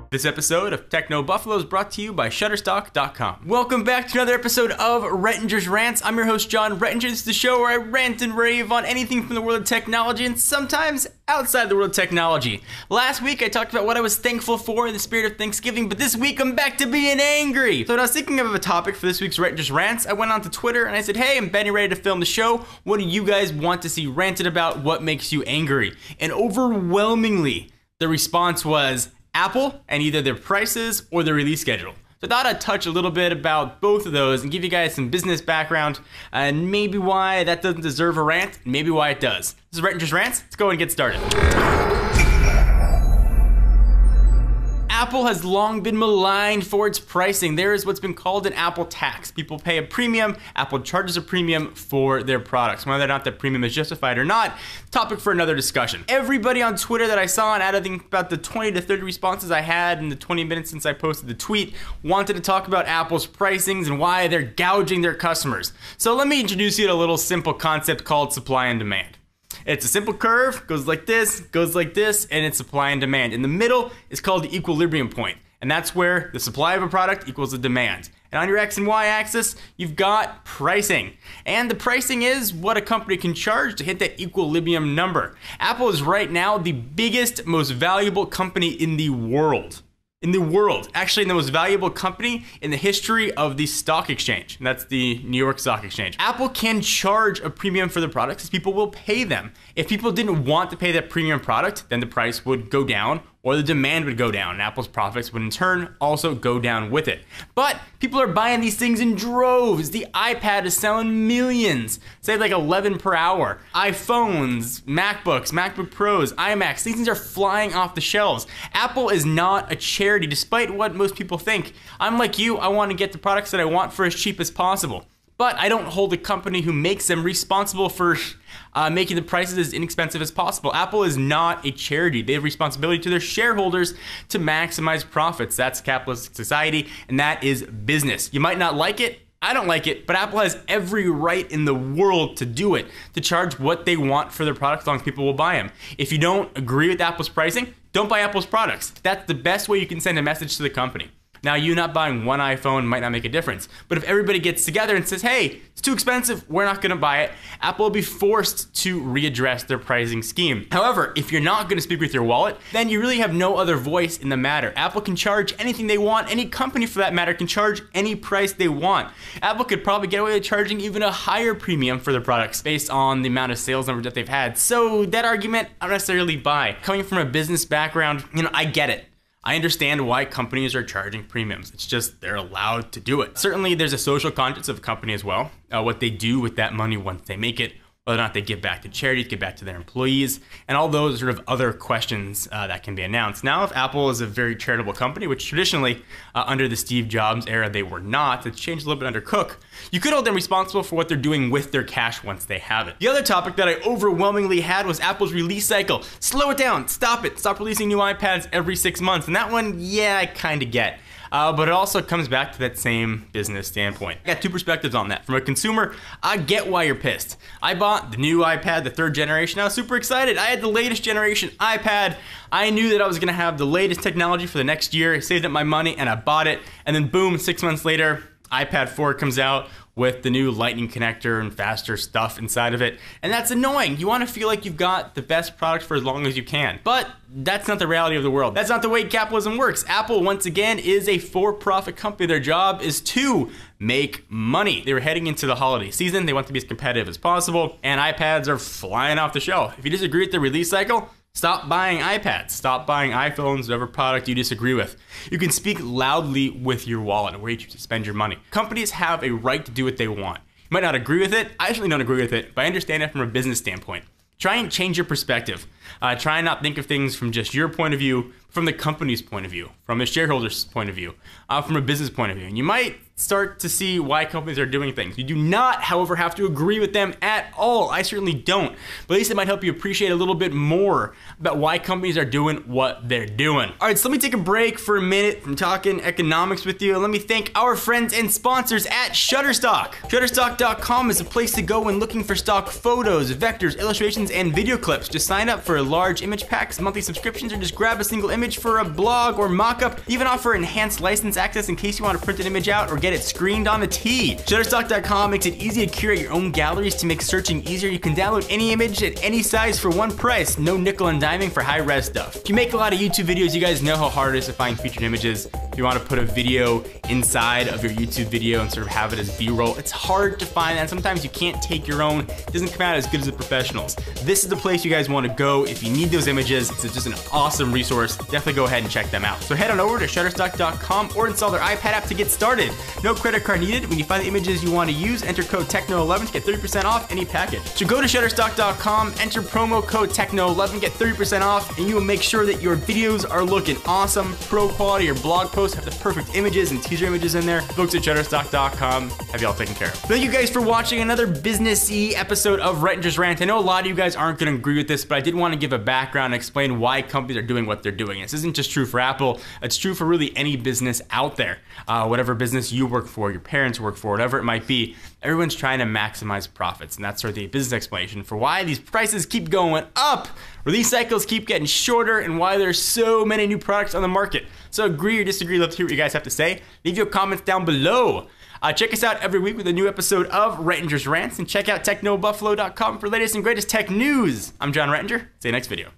This episode of Techno Buffalo is brought to you by Shutterstock.com. Welcome back to another episode of Rettinger's Rants. I'm your host, John Rettinger. This is the show where I rant and rave on anything from the world of technology and sometimes outside the world of technology. Last week, I talked about what I was thankful for in the spirit of Thanksgiving, but this week, I'm back to being angry. So when I was thinking of a topic for this week's Rettinger's Rants, I went on to Twitter and I said, hey, I'm getting ready to film the show. What do you guys want to see ranted about? What makes you angry? And overwhelmingly, the response was Apple and either their prices or their release schedule. So I thought I'd touch a little bit about both of those and give you guys some business background and maybe why that doesn't deserve a rant, and maybe why it does. This is Rettinger's Rants. Let's go and get started. Apple has long been maligned for its pricing. There is what's been called an Apple tax. People pay a premium, Apple charges a premium for their products. Whether or not that premium is justified or not, topic for another discussion. Everybody on Twitter that I saw, and out of about the 20 to 30 responses I had in the 20 minutes since I posted the tweet, wanted to talk about Apple's pricings and why they're gouging their customers. So let me introduce you to a little simple concept called supply and demand. It's a simple curve, goes like this, and it's supply and demand. In the middle is called the equilibrium point, and that's where the supply of a product equals the demand. And on your X and Y axis, you've got pricing. And the pricing is what a company can charge to hit that equilibrium number. Apple is right now the biggest, most valuable company in the world. Actually the most valuable company in the history of the stock exchange. And that's the New York Stock Exchange. Apple can charge a premium for the products because people will pay them. If people didn't want to pay that premium product, then the price would go down or the demand would go down, and Apple's profits would in turn also go down with it. But people are buying these things in droves. The iPad is selling millions, say like 11 per hour. iPhones, MacBooks, MacBook Pros, iMacs, these things are flying off the shelves. Apple is not a charity, despite what most people think. I'm like you, I want to get the products that I want for as cheap as possible. But I don't hold the company who makes them responsible for making the prices as inexpensive as possible. Apple is not a charity. They have responsibility to their shareholders to maximize profits. That's capitalist society, and that is business. You might not like it. I don't like it, but Apple has every right in the world to do it, to charge what they want for their products as long as people will buy them. If you don't agree with Apple's pricing, don't buy Apple's products. That's the best way you can send a message to the company. Now, you not buying one iPhone might not make a difference, but if everybody gets together and says, hey, it's too expensive, we're not gonna buy it, Apple will be forced to readdress their pricing scheme. However, if you're not gonna speak with your wallet, then you really have no other voice in the matter. Apple can charge anything they want. Any company for that matter can charge any price they want. Apple could probably get away with charging even a higher premium for their products based on the amount of sales numbers that they've had. So that argument, I don't necessarily buy. Coming from a business background, I get it. I understand why companies are charging premiums. It's just they're allowed to do it. Certainly, there's a social conscience of a company as well. What they do with that money once they make it, whether or not they give back to charities, give back to their employees, and all those sort of other questions that can be announced. Now, if Apple is a very charitable company, which traditionally under the Steve Jobs era they were not, it's changed a little bit under Cook, you could hold them responsible for what they're doing with their cash once they have it. The other topic that I overwhelmingly had was Apple's release cycle. Slow it down, stop it, stop releasing new iPads every 6 months. And that one, yeah, I kind of get. But it also comes back to that same business standpoint. I got two perspectives on that. From a consumer, I get why you're pissed. I bought the new iPad, the 3rd generation. I was super excited. I had the latest generation iPad. I knew that I was gonna have the latest technology for the next year. I saved up my money and I bought it. And then boom, 6 months later, iPad 4 comes out with the new Lightning connector and faster stuff inside of it. And that's annoying. You want to feel like you've got the best product for as long as you can. But that's not the reality of the world. That's not the way capitalism works. Apple, once again, is a for-profit company. Their job is to make money. They were heading into the holiday season. They want to be as competitive as possible. And iPads are flying off the shelf. If you disagree with the release cycle, stop buying iPads, stop buying iPhones, whatever product you disagree with. You can speak loudly with your wallet where you choose to spend your money. Companies have a right to do what they want. You might not agree with it. I certainly don't agree with it, but I understand it from a business standpoint. Try and change your perspective. Try and not think of things from just your point of view, from the company's point of view, from a shareholder's point of view, from a business point of view. And you might start to see why companies are doing things. You do not, however, have to agree with them at all. I certainly don't. But at least it might help you appreciate a little bit more about why companies are doing what they're doing. All right, so let me take a break for a minute from talking economics with you, and let me thank our friends and sponsors at Shutterstock. Shutterstock.com is a place to go when looking for stock photos, vectors, illustrations, and video clips. Just sign up for large image packs, monthly subscriptions, or just grab a single image for a blog or mock-up. Even offer enhanced license access in case you want to print an image out or get it screened on a tee. Shutterstock.com makes it easy to curate your own galleries to make searching easier. You can download any image at any size for one price. No nickel and diming for high-res stuff. If you make a lot of YouTube videos, you guys know how hard it is to find featured images. If you want to put a video inside of your YouTube video and sort of have it as B-roll, it's hard to find that. Sometimes you can't take your own. It doesn't come out as good as the professionals. This is the place you guys want to go if you need those images. It's just an awesome resource. Definitely go ahead and check them out. So head on over to Shutterstock.com or install their iPad app to get started. No credit card needed. When you find the images you want to use, enter code TECHNO11 to get 30% off any package. So go to Shutterstock.com, enter promo code TECHNO11, get 30% off, and you will make sure that your videos are looking awesome, pro quality. Your blog posts have the perfect images and teaser images in there. Folks at Shutterstock.com have y'all taken care of. Thank you guys for watching another businessy episode of Write and Just Rant. I know a lot of you guys aren't going to agree with this, but I did want to give a background and explain why companies are doing what they're doing. This isn't just true for Apple. It's true for really any business out there. Whatever business you work for, your parents work for, whatever it might be, everyone's trying to maximize profits. And that's sort of the business explanation for why these prices keep going up, release cycles keep getting shorter, and why there's so many new products on the market. So agree or disagree, love to hear what you guys have to say. Leave your comments down below. Check us out every week with a new episode of Write and Just Rants, and check out technobuffalo.com for latest and greatest tech news. I'm John Rettinger. See you next video.